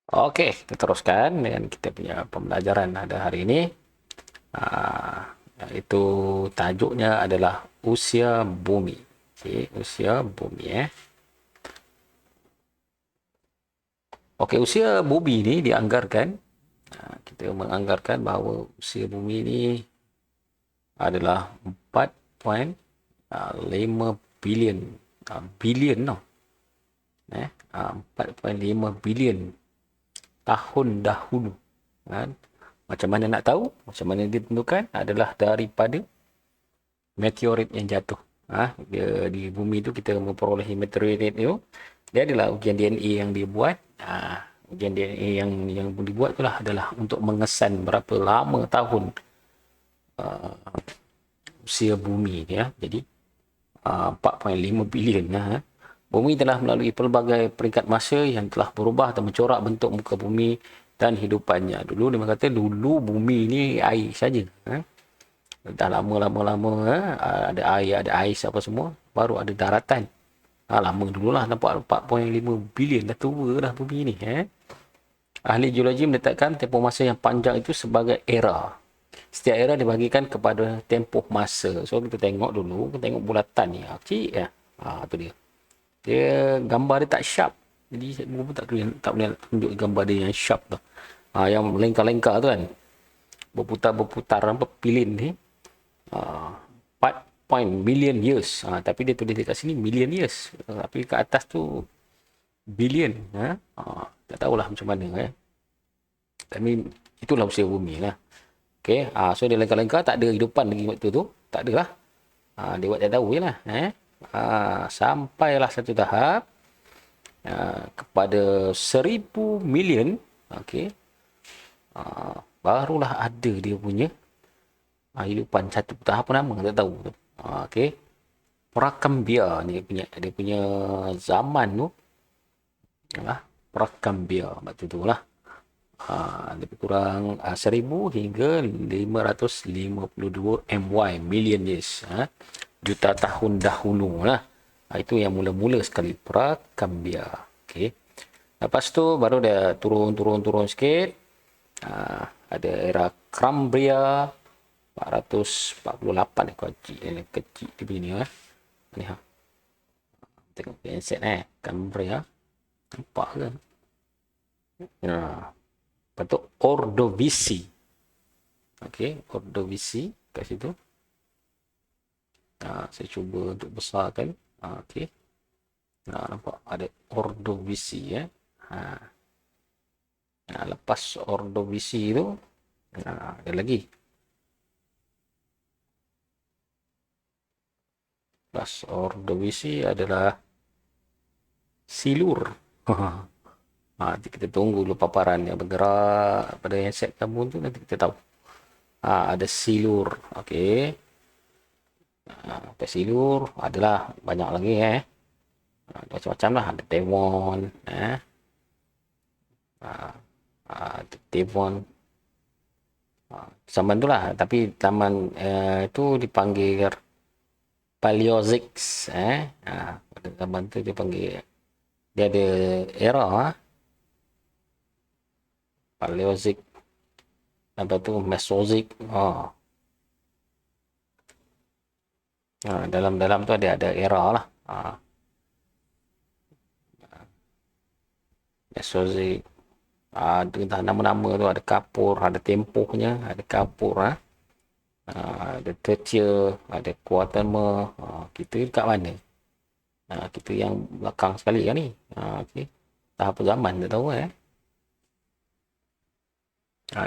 Okey, kita teruskan dengan kita punya pembelajaran pada hari ini. Iaitu tajuknya adalah usia bumi. Okey, usia bumi Okey, usia bumi ni dianggarkan, kita menganggarkan bahawa usia bumi ni adalah 4.5 bilion. Bilion tau. 4.5 bilion tahun dahulu. Kan? Macam mana nak tahu? Macam mana ditentukan? Adalah daripada meteorit yang jatuh. Dia di bumi tu kita memperoleh meteorit itu. Dia adalah ujian DNA yang dibuat. Ujian DNA yang dibuat itulah adalah untuk mengesan berapa lama tahun usia bumi ya. Jadi 4.5 bilion. Bumi telah melalui pelbagai peringkat masa yang telah berubah atau mencorak bentuk muka bumi dan hidupannya. Dulu dia kata dulu bumi ni air saja. Dah lama-lama ada air, ada ais apa semua, baru ada daratan. Lama dululah nampak 4.5 bilion dah tua dah bumi ni. Ahli geologi menetapkan tempoh masa yang panjang itu sebagai era. Setiap era dibahagikan kepada tempoh masa. So kita tengok dulu, kita tengok bulatan ni. Kecil ya. Tu dia. Dia gambar dia tak sharp. Jadi saya pun tak boleh tunjuk gambar dia yang sharp tu. Yang lengkar-lengkar tu kan. Berputar-berputar apa pilin ni. 4 million years. Tapi dia tulis dekat sini million years. Tapi kat atas tu billion. Tak tahulah macam mana. Tapi itulah usia bumi lah. Okay. So dia lengkar-lengkar. Tak ada hidupan lagi waktu tu. Tak ada lah. Dia buat tak tahu je lah. Sampailah satu tahap. Kepada 1000 million. Okay. Barulah ada dia punya hidupan satu tahap. Apa nama? Tak tahu. Okay. Prakambia ni dia punya zaman tu. Prakambia. Waktu tu lah. Lebih kurang 1000 hingga 552 MY million years, juta tahun dahulu lah. Itu yang mula-mula sekali Prakambia. Okey. Lepas tu baru dia turun sikit. Ada era Cambria 448 kecil di sini ni tengok genset Cambria nampak ke. Lepas tu Ordovisi. Okey, Ordovisi kat situ. Saya cuba untuk besarkan. Okey. Nampak ada Ordovisi lepas Ordovisi tu ada lagi. Lepas Ordovisi adalah Silur. Nanti kita tunggu dulu paparan yang bergerak pada yang set kamu tu, nanti kita tahu. Ada Silur. Okey. Silur adalah banyak lagi macam-macam lah. Ada Devon. Devon. Zaman tu lah. Tapi zaman itu dipanggil Paleozoic. Pada zaman tu dia panggil, dia ada era Paleozoic. Lepas tu Mesozoic. Dalam tu ada era lah. Mesozoic. Entah nama-nama tu ada kapur, ada tempohnya, ada kapur ada tertier, ada kuarterma. Kita dekat mana? Kita yang belakang sekali kan ni. Okey. Dah apa zaman tak tahu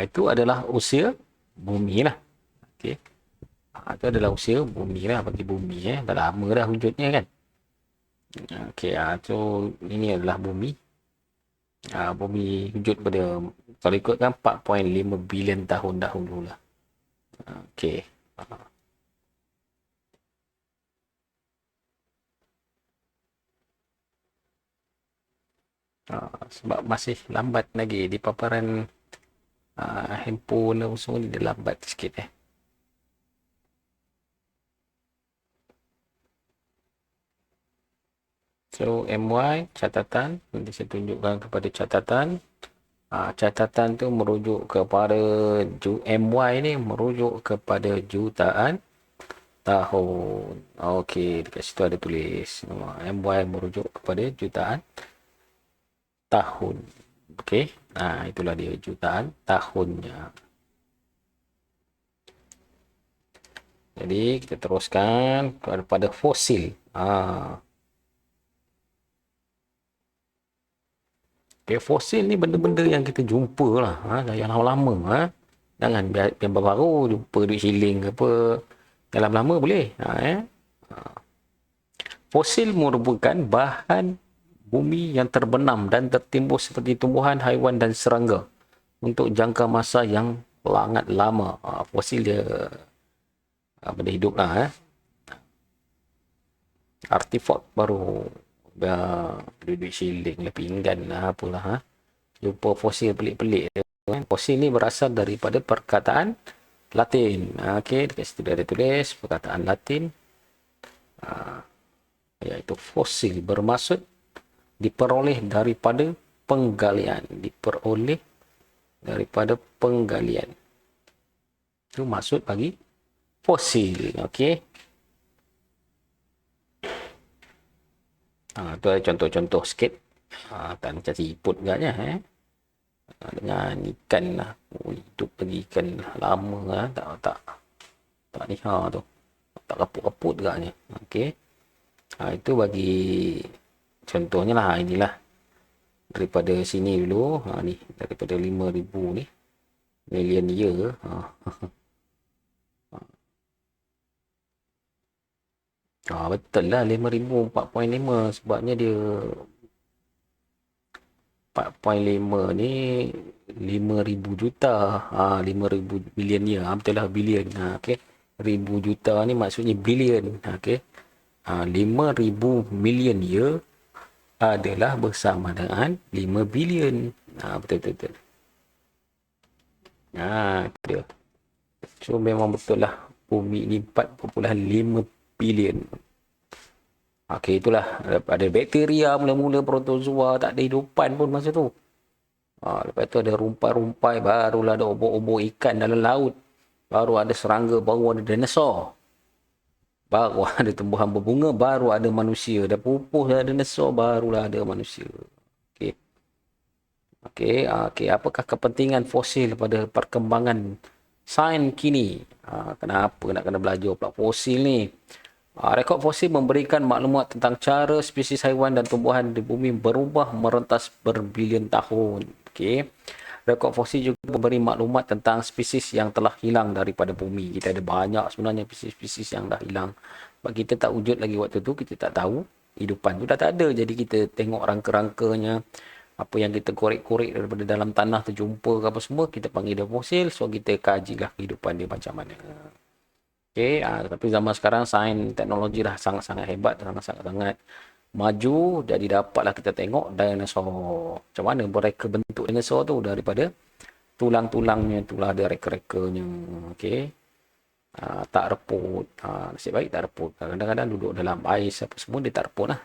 itu adalah usia bumi lah. Okey. Itu adalah usia bumi lah, bagi bumi dah lama dah wujudnya kan. Okey, so ini adalah bumi. Bumi wujud pada, kalau ikutkan 4.5 bilion tahun dahulu lah. Okey. Sebab masih lambat lagi di paparan handphone semua ni, dia lambat sikit So MY catatan, nanti saya tunjukkan kepada catatan Catatan tu merujuk kepada MY ni merujuk kepada jutaan tahun. Okey, dekat situ ada tulis. MY merujuk kepada jutaan tahun. Okey. Itulah dia jutaan tahunnya. Jadi kita teruskan kepada fosil. Okay, fosil ni benda-benda yang kita jumpa lah. Yang lama-lama. Jangan yang baru jumpa duit siling ke apa. Yang lama-lama boleh. Fosil merupakan bahan bumi yang terbenam dan tertimbun seperti tumbuhan, haiwan dan serangga untuk jangka masa yang sangat lama. Fosil dia benda hidup lah. Artefak baru duit siling lah, pinggan lah, apalah. Jumpa fosil pelik-pelik. Fosil ni berasal daripada perkataan Latin. Okey, dekat situ ada tulis perkataan Latin. Iaitu fosil bermaksud diperoleh daripada penggalian. Diperoleh daripada penggalian. Itu maksud bagi fosil. Okey. Itu ada contoh-contoh sikit. Tak macam siput agaknya. Dengan ikan lah. Hidup lagi ikan lama lah. Tak ni tu. Tak kaput-kaput agaknya. Okey. Itu bagi contohnya lah. Inilah. Daripada sini dulu. Ni. Daripada 5,000 ni. Million year. Betul lah 5,000 4.5 sebabnya dia 4.5 ni 5,000 juta. 5,000 bilion ya. Betul lah bilion. Okey. 1,000 juta ni maksudnya bilion. Okey. 5,000 million ya adalah bersama dengan 5 bilion. Betul. Itu dia. So memang betul lah bumi ni 4.5 bilion. Okey, itulah. Ada bakteria mula-mula, protozoa, tak ada hidupan pun masa tu. Lepas tu ada rumpai-rumpai, barulah ada obor-obor ikan dalam laut. Baru ada serangga, baru ada dinosaur. Baru ada tumbuhan berbunga, baru ada manusia. Dah pupuh dah dinosaur, barulah ada manusia. Okey. Okey, apakah kepentingan fosil pada perkembangan sains kini? Kenapa nak kena belajar pula fosil ni? Rekod fosil memberikan maklumat tentang cara spesies haiwan dan tumbuhan di bumi berubah merentas berbilion tahun. Okey. Rekod fosil juga memberi maklumat tentang spesies yang telah hilang daripada bumi. Kita ada banyak sebenarnya spesies yang dah hilang. Sebab kita tak wujud lagi waktu tu, kita tak tahu hidupan tu dah tak ada. Jadi kita tengok rangka-rangkanya, apa yang kita korek-korek daripada dalam tanah tu jumpa ke apa semua, kita panggil dia fosil. So kita kajilah kehidupan dia macam mana. Okey, tapi zaman sekarang sains teknologi dah sangat-sangat hebat, sangat-sangat maju, jadi dapatlah kita tengok dinosaur. Macam mana mereka bentuk dinosaur tu daripada tulang-tulangnya, itulah ada reka-rekanya. Okey. Tak reput. Nasib baik tak reput. Kadang-kadang duduk dalam ais apa semua dia tak reput lah.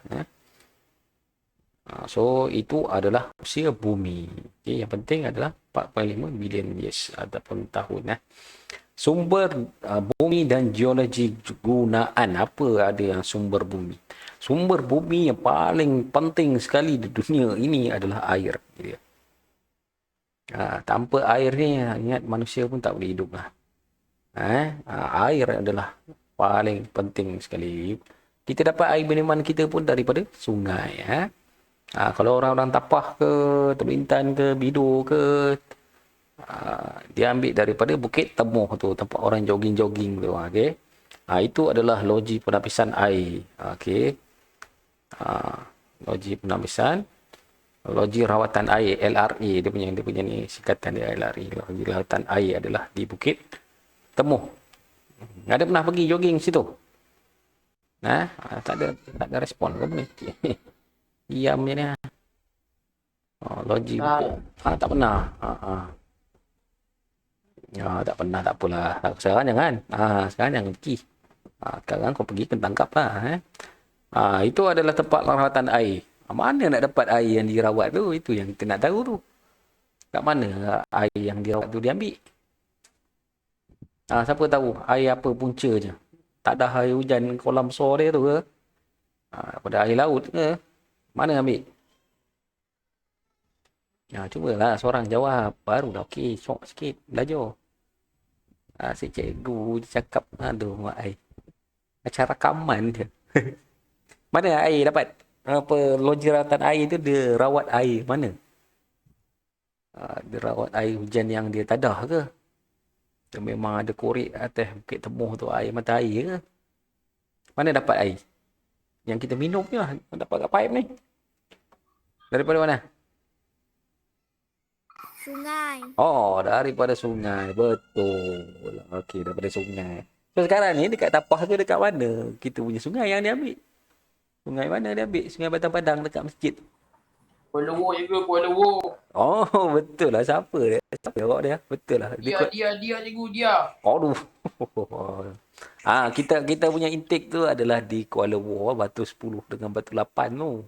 So itu adalah usia bumi. Okay, yang penting adalah 4.5 bilion years ataupun tahun. Sumber bumi dan geologi gunaan. Apa ada yang sumber bumi? Sumber bumi yang paling penting sekali di dunia ini adalah air. Tanpa air ni, ingat manusia pun tak boleh hidup lah. Air adalah paling penting sekali. Kita dapat air minuman kita pun daripada sungai. Kalau orang-orang Tapah ke, Terbintan ke, Bido ke, dia ambil daripada Bukit Temuh tu, tempat orang jogging-jogging tu. Okay? Itu adalah loji penapisan air. Okay? Loji penapisan, loji rawatan air, LRA dia punya ni singkatan dia, LRA. Loji rawatan air adalah di Bukit Temuh. Ada pernah pergi jogging situ? Tak ada respon ke ni? Diam je ni. Logi tak pernah. Tak pernah, tak apalah. Sekarang jangan. Sekarang jangan pergi. Sekarang kau pergi kena tangkap lah. Itu adalah tempat rawatan air. Mana nak dapat air yang dirawat tu? Itu yang kita nak tahu tu. Kat mana air yang dirawat tu diambil? Siapa tahu air apa puncanya? Tak ada air hujan kolam besar dia tu ke? Pada air laut ke? Mana ambil? Cubalah seorang jawab. Baru dah okey. Sok sikit. Belajar. Si cikgu cakap, aduh mak ai. Macam rakaman je. Mana air dapat? Apa lonjaratan air tu dia rawat air mana? Dia rawat air hujan yang dia tadah ke? Dia memang ada korek atas Bukit Temuh tu air mata air ke? Mana dapat air? Yang kita minum ni lah. Dapat kat pipe ni. Daripada mana? Sungai. Oh, daripada sungai. Betul. Okey, daripada sungai. So sekarang ni dekat Tapah tu dekat mana kita punya sungai yang dia ambil? Sungai mana dia ambil? Sungai Batang Padang dekat masjid. Kuala Lumpur juga, Kuala Lumpur. Oh, betul lah. Siapa dia? Siapa dia? Dia? Betul lah. Dia cikgu dia. Aduh. Kita punya intake tu adalah di Kuala Lumpur, Batu 10 dengan Batu 8 tu.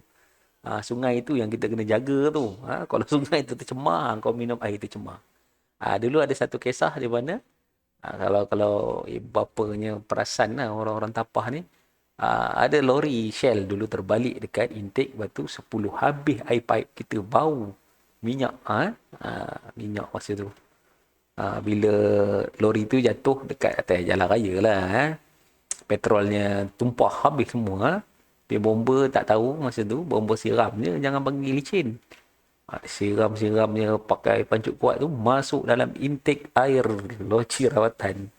Sungai tu yang kita kena jaga tu. Kalau sungai tu tercemar, kau minum air tercemar. Dulu ada satu kisah di mana kalau ibu bapanya perasan lah orang-orang Tapah ni, ada lori Shell dulu terbalik dekat intake Batu 10. Habis air pipe kita bau minyak. Minyak masa tu. Bila lori tu jatuh dekat atas jalan raya lah. Petrolnya tumpah habis semua. Dia bomba tak tahu masa tu. Bomba siram je, jangan panggil licin. Siram-siramnya pakai pancut kuat tu masuk dalam intake air loji rawatan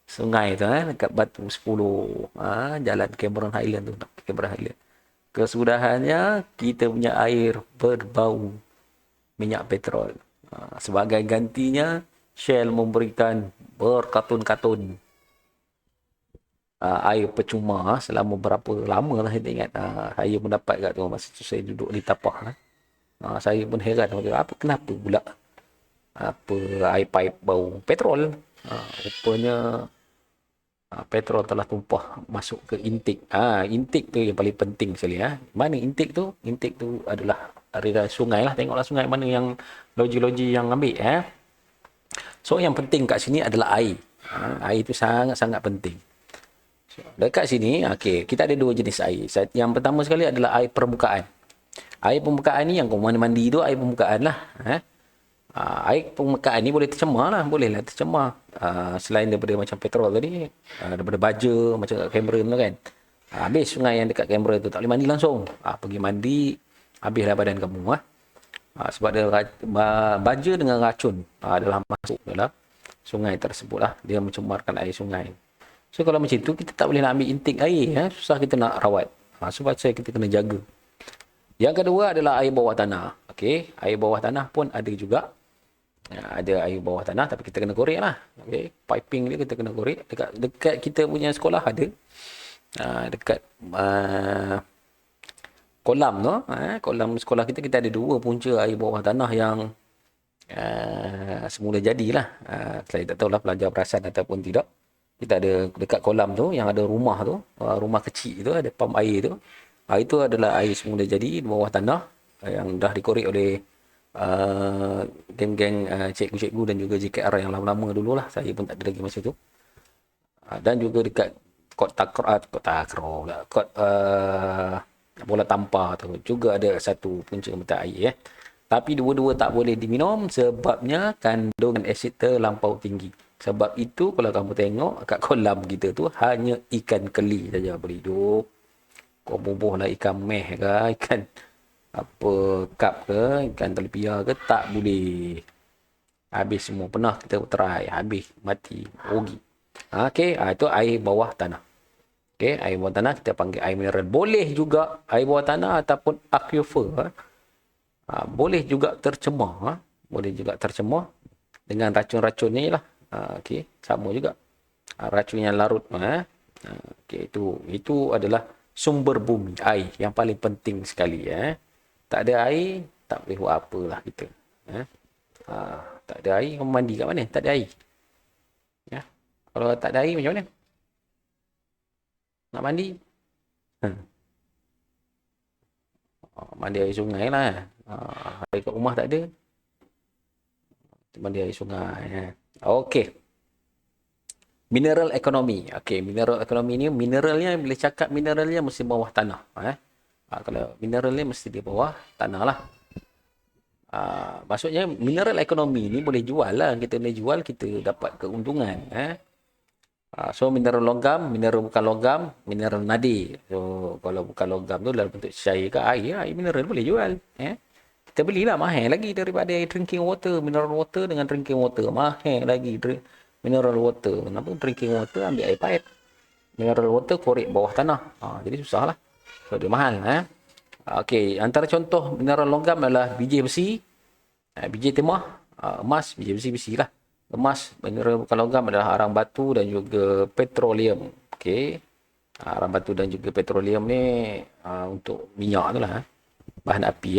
sungai tu dekat Batu 10 jalan Cameron Highland tu, Cameron Highland. Kesudahannya kita punya air berbau minyak petrol. Sebagai gantinya Shell memberikan berkatun-katun air percuma selama berapa lama lah saya ingat. Saya mendapat kat tu masa tu saya duduk di Tapah. Saya pun heran kenapa pula air pipe bau petrol. Rupanya petrol telah tumpah masuk ke intake. Intake tu yang paling penting sekali. Mana intake tu? Intake tu adalah area sungai lah. Tengoklah sungai mana yang loji-loji yang ambil. So yang penting kat sini adalah air. Air tu sangat-sangat penting. Dekat sini, kita ada dua jenis air. Yang pertama sekali adalah air permukaan. Air permukaan ni yang kau mandi tu air permukaan lah. Air permukaan ni boleh tercemar lah. Boleh lah tercemar. Selain daripada macam petrol tadi, daripada baja, macam kat Cameron tu kan. Habis sungai yang dekat Cameron tu tak boleh mandi langsung. Pergi mandi, habislah badan kamu. Sebab dia baja dengan racun adalah masuk dalam sungai tersebut lah. Dia mencemarkan air sungai. So kalau macam tu kita tak boleh nak ambil intake air. Susah kita nak rawat. Sebab saya kita kena jaga. Yang kedua adalah air bawah tanah. Okey, air bawah tanah pun ada juga. Ada air bawah tanah tapi kita kena korek lah. Okey, piping dia kita kena korek. Dekat kita punya sekolah ada. Dekat kolam tu, kolam sekolah kita ada dua punca air bawah tanah yang semula jadilah. Saya tak tahulah pelajar perasan ataupun tidak. Kita ada dekat kolam tu yang ada rumah tu, rumah kecil tu ada pam air tu. Itu adalah air semula jadi di bawah tanah yang dah dikorek oleh geng-geng cikgu-cikgu dan juga JKR yang lama-lama dululah. Saya pun tak ada lagi masa tu. Dan juga dekat kot bola tampar tu juga ada satu punca mata air. Tapi dua-dua tak boleh diminum sebabnya kandungan asid terlampau tinggi. Sebab itu kalau kamu tengok kat kolam kita tu hanya ikan keli saja boleh hidup. Kau bubuhlah ikan meh ke, ikan apa kap ke, ikan telepia ke, tak boleh. Habis semua. Pernah kita try, habis mati, rugi. Okey, itu air bawah tanah. Okey, air bawah tanah kita panggil air mineral. Boleh juga air bawah tanah ataupun aquifer. Boleh juga tercemar. Boleh juga tercemar dengan racun-racun ni lah. Okey, sama juga. Racun yang larut. Okey, itu adalah sumber bumi, air yang paling penting sekali. Tak ada air, tak boleh buat apalah kita. Tak ada air, kamu mandi kat mana? Tak ada air. Kalau tak ada air, macam mana? Nak mandi? Mandi air sungai lah. Air kat rumah tak ada. mandi air sungai. Okey. Mineral ekonomi. Okey, mineral ekonomi ni mineralnya, bila cakap mineralnya mesti bawah tanah. Kalau mineral ni mesti di bawah tanah lah. Maksudnya mineral ekonomi ni boleh jual lah. Kita boleh jual, kita dapat keuntungan. So mineral logam, mineral bukan logam, mineral nadir. So kalau bukan logam tu dalam bentuk cair ke air, air mineral boleh jual. Kita belilah mahal lagi daripada air drinking water. Mineral water dengan drinking water mahal lagi. Mineral water, kenapa drinking water ambil air paip, mineral water korek bawah tanah. Jadi susah lah. So dia mahal. Okey, antara contoh mineral logam adalah biji besi, biji timah, emas, biji besi lah. Emas, mineral bukan logam adalah arang batu dan juga petroleum. Okey. Arang batu dan juga petroleum ni untuk minyak tu lah. Bahan api.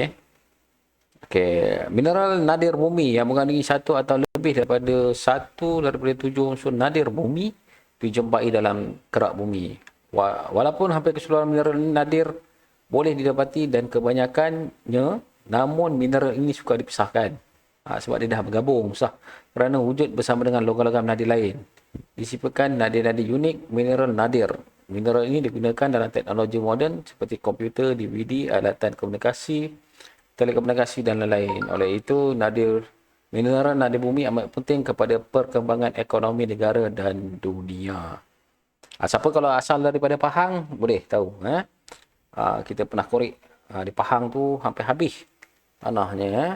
Okey, mineral nadir bumi yang mengandungi satu atau lebih daripada 7 unsur nadir bumi dijumpai dalam kerak bumi. Walaupun hampir keseluruhan mineral nadir boleh didapati dan kebanyakannya, namun mineral ini suka dipisahkan. Sebab dia dah bergabung, susah. Kerana wujud bersama dengan logam-logam nadir lain. Disifatkan nadir-nadir unik, mineral nadir. Mineral ini digunakan dalam teknologi moden seperti komputer, DVD, alatan komunikasi, telekomunikasi dan lain-lain. Oleh itu, mineral nadir bumi amat penting kepada perkembangan ekonomi negara dan dunia. Siapa kalau asal daripada Pahang, boleh tahu. Kita pernah korek di Pahang tu hampir habis tanahnya.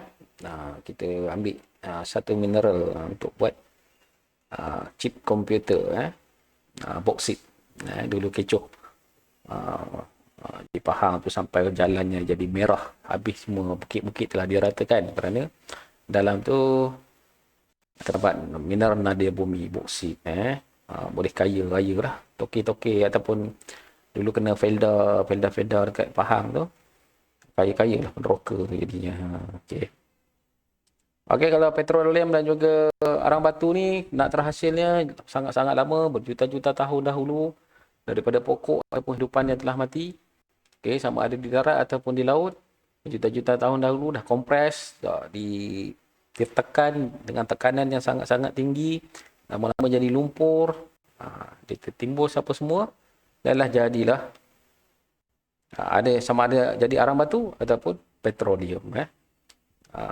Kita ambil satu mineral untuk buat chip komputer. Boksit. Dulu kecoh. Di Pahang tu sampai jalannya jadi merah, habis semua bukit-bukit telah diratakan kerana dalam tu terdapat mineral nadir bumi, boksit. Boleh kaya lah, toke-toke ataupun dulu kena felda dekat Pahang tu, kaya lah penroka tu jadinya. Okey, kalau petroleum dan juga arang batu ni nak terhasilnya sangat-sangat lama, berjuta-juta tahun dahulu daripada pokok ataupun hidupan yang telah mati. Okey, sama ada di darat ataupun di laut, juta-juta tahun dahulu dah kompres, dah ditekan dengan tekanan yang sangat-sangat tinggi, lama-lama jadi lumpur, dia tertimbus apa semua, dan jadilah ada sama ada jadi arang batu ataupun petroleum.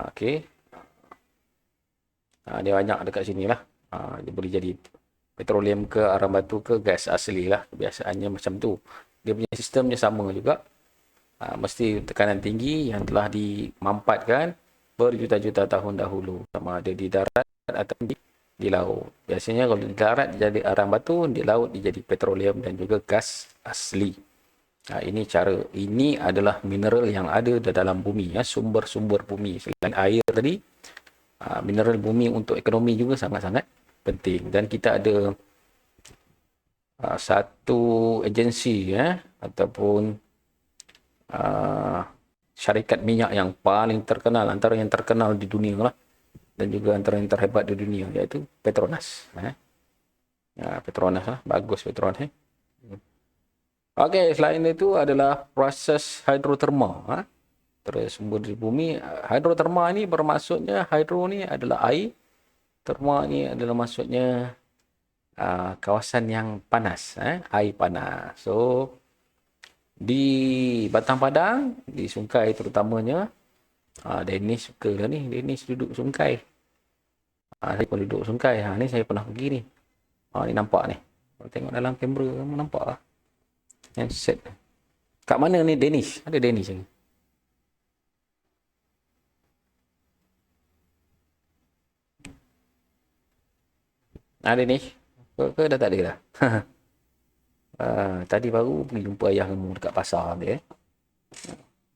Okey, dia banyak dekat sini lah. Dia boleh jadi petroleum ke arang batu ke gas asli lah, kebiasaannya macam tu. Dia punya sistemnya sama juga. Mesti tekanan tinggi yang telah dimampatkan berjuta-juta tahun dahulu, sama ada di darat atau di laut. Biasanya kalau di darat jadi arang batu, di laut dia jadi petroleum dan juga gas asli. Ini adalah mineral yang ada di dalam bumi, sumber-sumber bumi. Selain air tadi, mineral bumi untuk ekonomi juga sangat-sangat penting. Dan kita ada satu agensi ataupun syarikat minyak yang paling terkenal, antara yang terkenal di dunia lah, dan juga antara yang terhebat di dunia, iaitu Petronas. Petronas lah, bagus Petronas. Okey, selain itu adalah proses hidroterma. Terus sumber di bumi. Hidroterma ni bermaksudnya, hidro ni adalah air, terma ni adalah maksudnya kawasan yang panas, air panas. So di Batang Padang, di Sungai terutamanya, Dennis suka lah ni, Dennis duduk Sungai. Saya pun duduk Sungai. Ni saya pernah pergi ni. Ni nampak ni. Kalau tengok dalam kamera, nampak lah. Set. Kat mana ni Dennis? Ada Dennis ni. Ada ni. Ke dah tak ada dah. Tadi baru pergi jumpa ayah kamu dekat pasar dia.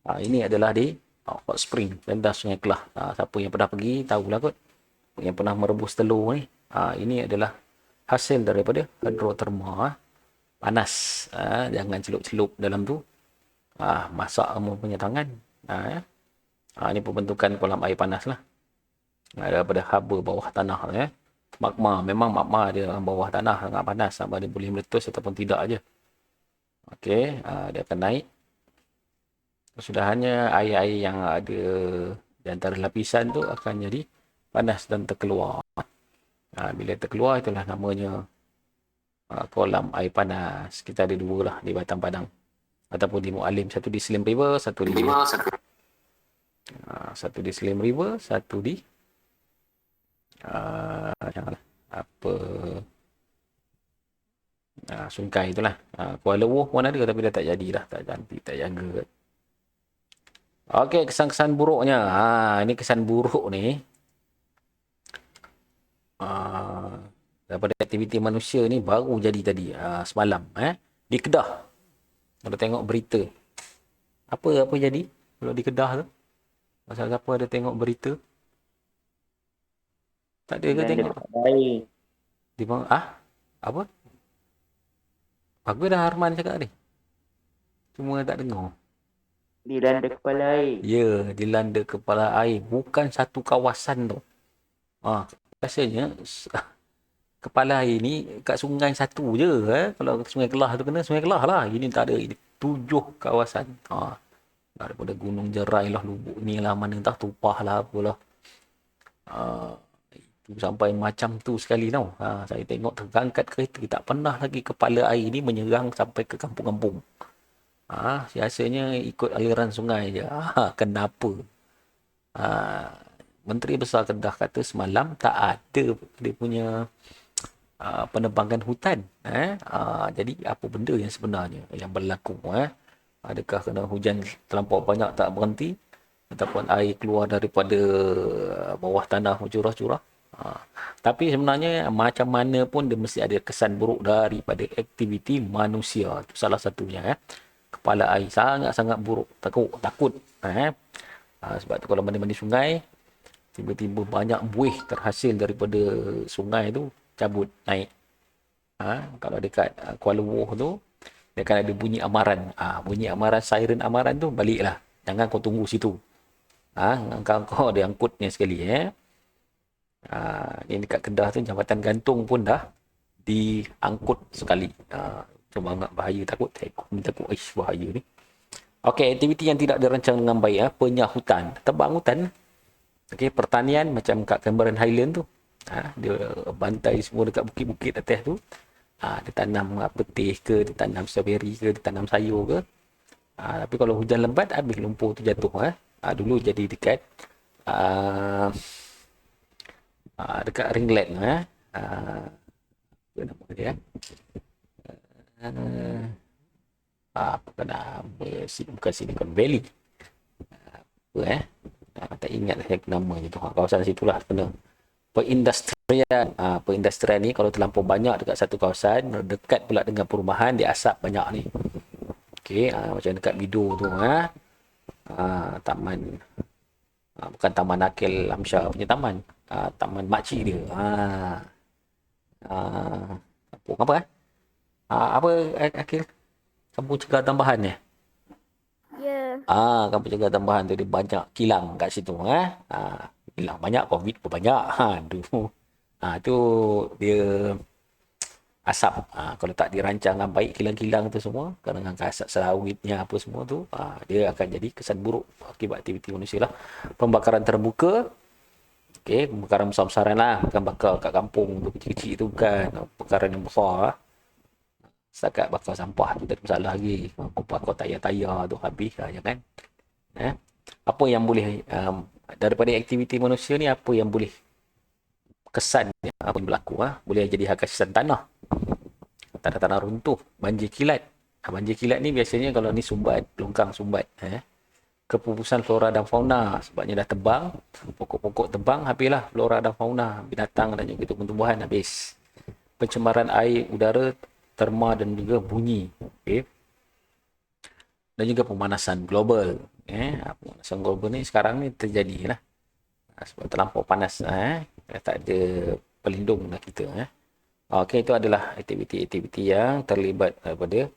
Ini adalah di Hot Spring, rendah Sungai Kelah. Siapa yang pernah pergi tahulah kot. Yang pernah merebus telur ni. Ini adalah hasil daripada hidroterma. Panas. Jangan celup-celup dalam tu. Masak kamu punya tangan. Ini pembentukan kolam air panas lah. Daripada haba bawah tanah. Magma. Memang magma dia bawah tanah sangat panas. Sama dia boleh meletus ataupun tidak aja. Okey. Dia akan naik. Kesudahannya air-air yang ada di antara lapisan tu akan jadi panas dan terkeluar. Bila terkeluar itulah namanya kolam air panas. Kita ada dua lah di Batam Padang. Ataupun di Mualim. Satu di Slim River, satu di Slim River, satu di janganlah, apa Sungai itulah. Kuala Lumpur pun ada tapi dah tak jadilah, tak cantik, tak jaga. Okey, kesan-kesan buruknya. Ini kesan buruk ni. Daripada aktiviti manusia ni baru jadi tadi semalam di Kedah. Ada tengok berita. Apa jadi kalau di Kedah tu? Pasal siapa ada tengok berita? Tak ada ke tengok? Di apa? Bagus dah Arman cakap ni. Cuma tak dengar. Dilanda kepala air. Ya, dilanda kepala air. Bukan satu kawasan tu. Rasanya kepala air ni kat sungai satu je. Kalau Sungai Kelah tu kena Sungai Kelah lah. Ini tak ada. Ini 7 kawasan. Daripada Gunung Jerai lah, Lubuk ni lah, mana entah Tupah lah, apalah. Itu sampai macam tu sekali tau. Saya tengok terangkat kereta. Tak pernah lagi kepala air ni menyerang sampai ke kampung-kampung. Biasanya ikut aliran sungai je. Kenapa? Menteri Besar Kedah kata semalam tak ada dia punya penebangan hutan. Jadi apa benda yang sebenarnya yang berlaku? Adakah kena hujan terlampau banyak tak berhenti? Ataupun air keluar daripada bawah tanah curah-curah? Tapi sebenarnya macam mana pun dia mesti ada kesan buruk daripada aktiviti manusia. Itu salah satunya. Kepala air sangat-sangat buruk. Takut. Sebab tu kalau mandi-mandi sungai, tiba-tiba banyak buih terhasil daripada sungai tu cabut naik. Kalau dekat Kuala Lumpur tu, dia akan ada bunyi amaran. Bunyi amaran, siren amaran tu baliklah. Jangan kau tunggu situ. Kau ada angkutnya sekali. Ni dekat Kedah tu, Jambatan Gantung pun dah diangkut sekali. Cuma agak bahaya, takut bahaya ni. Okey, aktiviti yang tidak dirancang dengan baik, penyahutan, tebang hutan. Okey, pertanian macam kat Cameron Highland tu. Dia bantai semua dekat bukit-bukit atas tu. Dia tanam peti ke, dia tanam strawberry ke, dia tanam sayur ke. Tapi kalau hujan lebat, habis lumpur tu jatuh. Dulu jadi dekat dekat Ringland. Apa nama dia? Apa nama? Bukan Silicon Valley. Tak ingat saya nama je tu. Kawasan situlah kena. Perindustrian ni kalau terlampau banyak dekat satu kawasan, dekat pula dengan perumahan, dia asap banyak ni. Okey, macam dekat Bido tu. Taman, bukan Taman Akil Amsyar punya taman. Taman makcik dia. Apa? Apa Akil? Kampung Cegah Tambahan ni? Ya. Kampung Cegah Tambahan tu dia banyak kilang kat situ. Kilang banyak, COVID pun banyak. Tu dia asap. Kalau tak dirancang dengan baik kilang-kilang tu semua, dengan asap sawitnya apa semua tu, dia akan jadi kesan buruk akibat aktiviti manusia lah. Pembakaran terbuka. Okey, pembakaran besar-besaran lah. Bukan bakar kat kampung tu, kecil-kecil tu bukan. Pembakaran yang besar lah. Setakat bakar sampah tu tak ada masalah lagi. Bakar tayar-tayar tu habis lah, jangan. Apa yang boleh daripada aktiviti manusia ni, apa yang boleh kesan apa yang berlaku? Boleh jadi hakasan tanah, tanah runtuh, banjir kilat. Banjir kilat ni biasanya kalau ni sumbat, longkang sumbat, kepupusan flora dan fauna sebabnya dah tebang, pokok-pokok tebang, habislah flora dan fauna, binatang dan juga tumbuh-tumbuhan habis. Pencemaran air, udara, terma dan juga bunyi. Okey. Dan juga pemanasan global. Pemanasan global ni sekarang ni terjadi lah. Sebab terlampau panas. Tak ada pelindung lah kita. Okey, itu adalah aktiviti-aktiviti yang terlibat daripada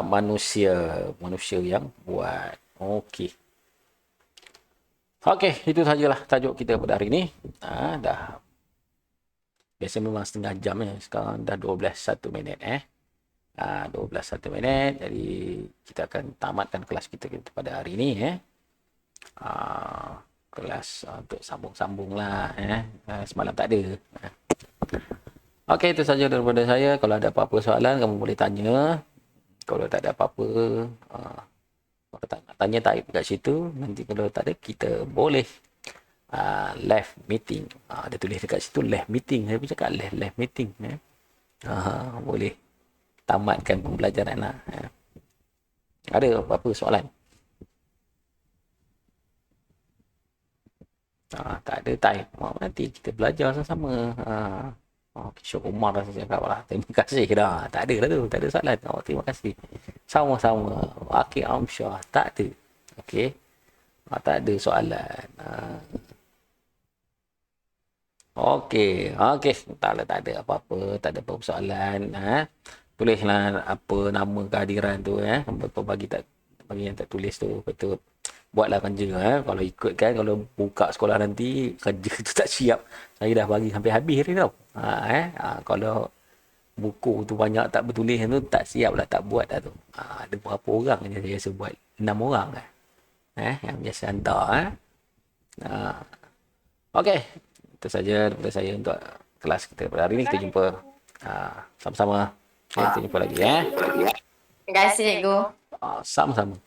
manusia yang buat. Okey, itu sajalah tajuk kita pada hari ini. Dah biasa memang setengah jam ya. Sekarang dah 12:01 minit 12:01 minit. Jadi kita akan tamatkan kelas kita pada hari ini kelas untuk sambung-sambung lah. Semalam tak ada. Okey, itu saja daripada saya. Kalau ada apa-apa soalan, kamu boleh tanya. Kalau tak ada apa-apa, kalau tak nak tanya, type kat situ. Nanti kalau tak ada, kita boleh live meeting. Dia tulis dekat situ live meeting. Saya pun cakap live meeting. Boleh tamatkan pembelajaran lah. Ada apa-apa soalan? Tak ada time. Nanti kita belajar sama-sama. Kishore Umar rasa cakap lah. Terima kasih dah. Tak ada lah tu. Tak ada soalan. Terima kasih. Sama-sama. Akil Amsyah. Tak ada. Okey. Tak ada soalan. Okey. Okey. Tak ada apa-apa. Tak ada apa-apa soalan. Tulislah apa nama kehadiran tu. Bagi yang tak tulis tu. Betul. Buatlah kerja. Kalau ikut kan, kalau buka sekolah nanti, kerja tu tak siap. Saya dah bagi sampai habis ni tau. Kalau buku tu banyak tak bertulis tu, tak siap lah, tak buat dah tu. Ada berapa orang je saya rasa buat? 6 orang lah. Yang biasa hantar. Okey. Itu saja daripada saya untuk kelas kita pada hari ni. Kita jumpa sama-sama. Kita jumpa lagi. Terima kasih, Cikgu. Sama-sama.